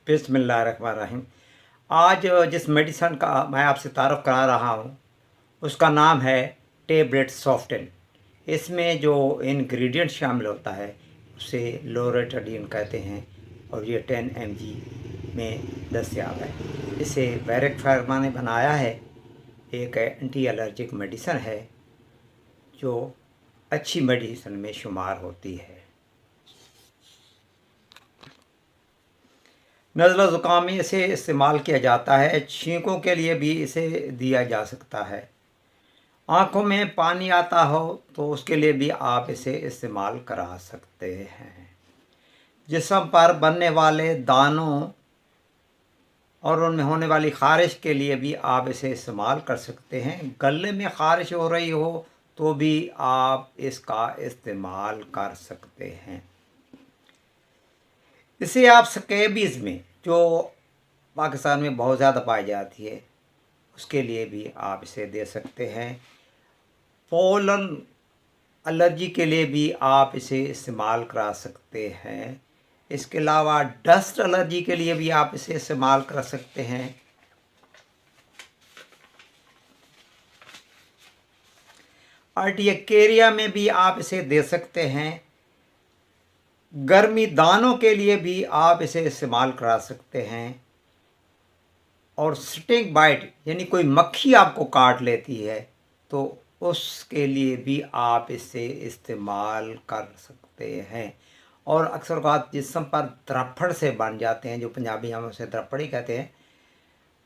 बिस्मिल्लाहिर्रहमानिर्रहीम। आज जिस मेडिसन का मैं आपसे तारुफ़ करा रहा हूँ उसका नाम है टेबलेट सॉफ्टन। इसमें जो इंग्रेडिएंट शामिल होता है उसे लोरेटाडीन कहते हैं और ये 10 mg में दस्तयाब है। इसे बैरक फार्मा ने बनाया है। एक एंटी एलर्जिक मेडिसन है जो अच्छी मेडिसन में शुमार होती है। नज़ला ज़ुकाम में इसे इस्तेमाल किया जाता है। छींकों के लिए भी इसे दिया जा सकता है। आँखों में पानी आता हो तो उसके लिए भी आप इसे इस्तेमाल करा सकते हैं। जिस्म पर बनने वाले दानों और उनमें होने वाली ख़ारिश के लिए भी आप इसे इस्तेमाल कर सकते हैं। गले में ख़ारिश हो रही हो तो भी आप इसका इस्तेमाल कर सकते हैं। इसे आप स्कैबीज़ में, जो पाकिस्तान में बहुत ज़्यादा पाई जाती है, उसके लिए भी आप इसे दे सकते हैं। पोलन एलर्जी के लिए भी आप इसे इस्तेमाल करा सकते हैं। इसके अलावा डस्ट एलर्जी के लिए भी आप इसे इस्तेमाल कर सकते हैं। अर्टिकेरिया में भी आप इसे दे सकते हैं। गर्मी दानों के लिए भी आप इसे इस्तेमाल करा सकते हैं। और स्टिंग बाइट यानी कोई मक्खी आपको काट लेती है तो उसके लिए भी आप इसे इस्तेमाल कर सकते हैं। और अक्सर बात जिस्म पर द्रफड़ से बन जाते हैं, जो पंजाबी हम उसे द्रफड़ ही कहते हैं,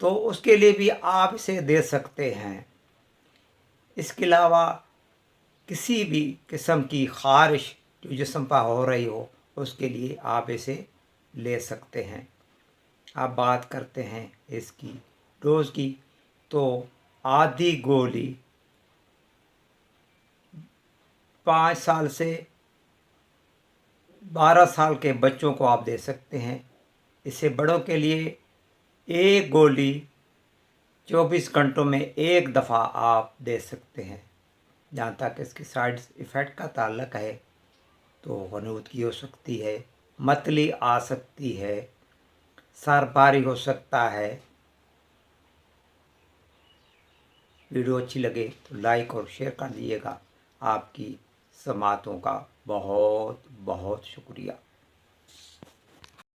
तो उसके लिए भी आप इसे दे सकते हैं। इसके अलावा किसी भी किस्म की ख़ारिश जो जिस्म पर हो रही हो उसके लिए आप इसे ले सकते हैं। अब बात करते हैं इसकी डोज़ की। तो आधी गोली 5 साल से 12 साल के बच्चों को आप दे सकते हैं। इससे बड़ों के लिए एक गोली 24 घंटों में एक दफ़ा आप दे सकते हैं। जहाँ तक इसकी साइड इफ़ेक्ट का ताल्लुक है तो गनूदगी हो सकती है, मतली आ सकती है, सर भारी हो सकता है। वीडियो अच्छी लगे तो लाइक और शेयर कर दीजिएगा। आपकी समातों का बहुत बहुत शुक्रिया।